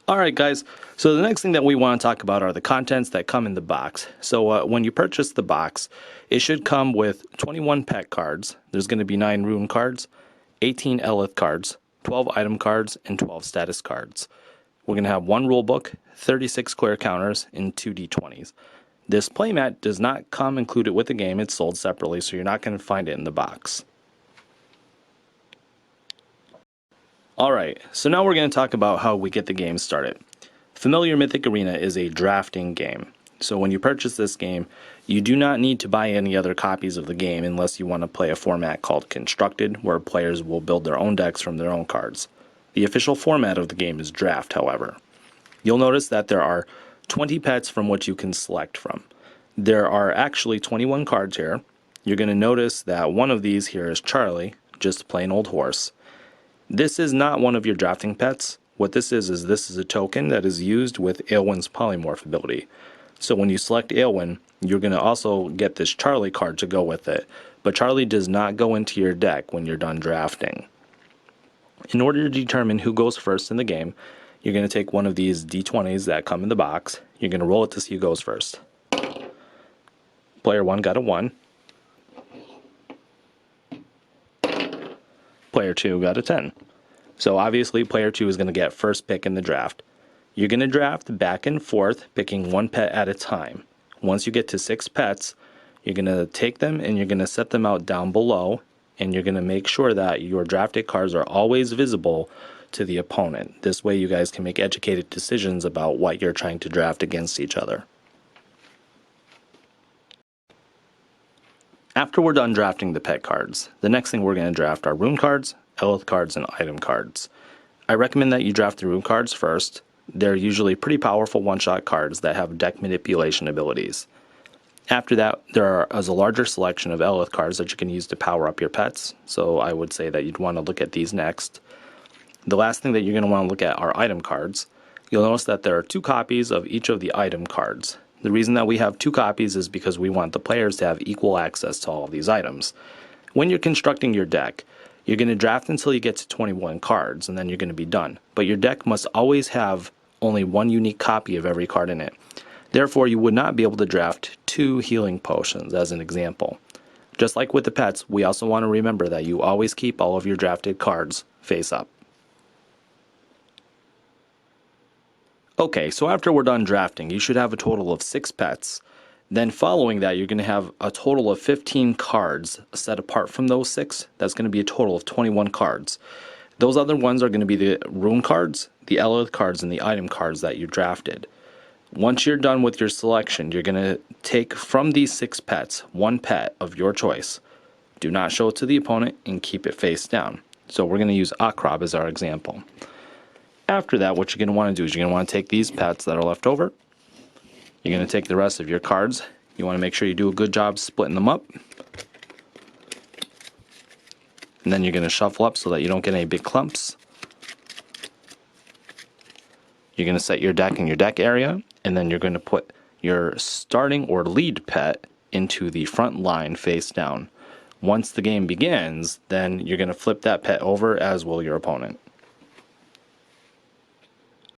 Alright guys, so the next thing that we want to talk about are the contents that come in the box. So when you purchase the box, it should come with 21 pet cards. There's going to be 9 rune cards, 18 Elith cards, 12 item cards, and 12 status cards. We're going to have 1 rulebook, 36 clear counters, and 2 d20s. This playmat does not come included with the game, it's sold separately, so you're not going to find it in the box. Alright, so now we're going to talk about how we get the game started. Familiar Mythic Arena is a drafting game. So when you purchase this game, you do not need to buy any other copies of the game unless you want to play a format called Constructed, where players will build their own decks from their own cards. The official format of the game is Draft, however. You'll notice that there are 20 pets from which you can select from. There are actually 21 cards here. You're going to notice that one of these here is Charlie, just a plain old horse. This is not one of your drafting pets. What this is a token that is used with Aylwyn's polymorph ability. So when you select Aylwyn, you're going to also get this Charlie card to go with it. But Charlie does not go into your deck when you're done drafting. In order to determine who goes first in the game, you're going to take one of these d20s that come in the box. You're going to roll it to see who goes first. Player 1 got a 1. Player 2 got a 10. So obviously player 2 is going to get first pick in the draft. You're going to draft back and forth, picking 1 pet at a time. Once you get to 6 pets, you're going to take them and you're going to set them out down below, and you're going to make sure that your drafted cards are always visible to the opponent. This way you guys can make educated decisions about what you're trying to draft against each other. After we're done drafting the pet cards, the next thing we're going to draft are rune cards, Elith cards, and item cards. I recommend that you draft the rune cards first. They're usually pretty powerful one-shot cards that have deck manipulation abilities. After that, there is a larger selection of Elith cards that you can use to power up your pets, so I would say that you'd want to look at these next. The last thing that you're going to want to look at are item cards. You'll notice that there are 2 copies of each of the item cards. The reason that we have 2 copies is because we want the players to have equal access to all of these items. When you're constructing your deck, you're going to draft until you get to 21 cards, and then you're going to be done. But your deck must always have only 1 unique copy of every card in it. Therefore, you would not be able to draft 2 healing potions, as an example. Just like with the pets, we also want to remember that you always keep all of your drafted cards face up. Okay, so after we're done drafting, you should have a total of 6 pets. Then following that, you're going to have a total of 15 cards set apart from those 6. That's going to be a total of 21 cards. Those other ones are going to be the rune cards, the Elith cards, and the item cards that you drafted. Once you're done with your selection, you're going to take from these 6 pets 1 pet of your choice. Do not show it to the opponent and keep it face down. So we're going to use Akrab as our example. After that, what you're going to want to do is you're going to want to take these pets that are left over. You're going to take the rest of your cards. You want to make sure you do a good job splitting them up. And then you're going to shuffle up so that you don't get any big clumps. You're going to set your deck in your deck area, and then you're going to put your starting or lead pet into the front line face down. Once the game begins, then you're going to flip that pet over, as will your opponent.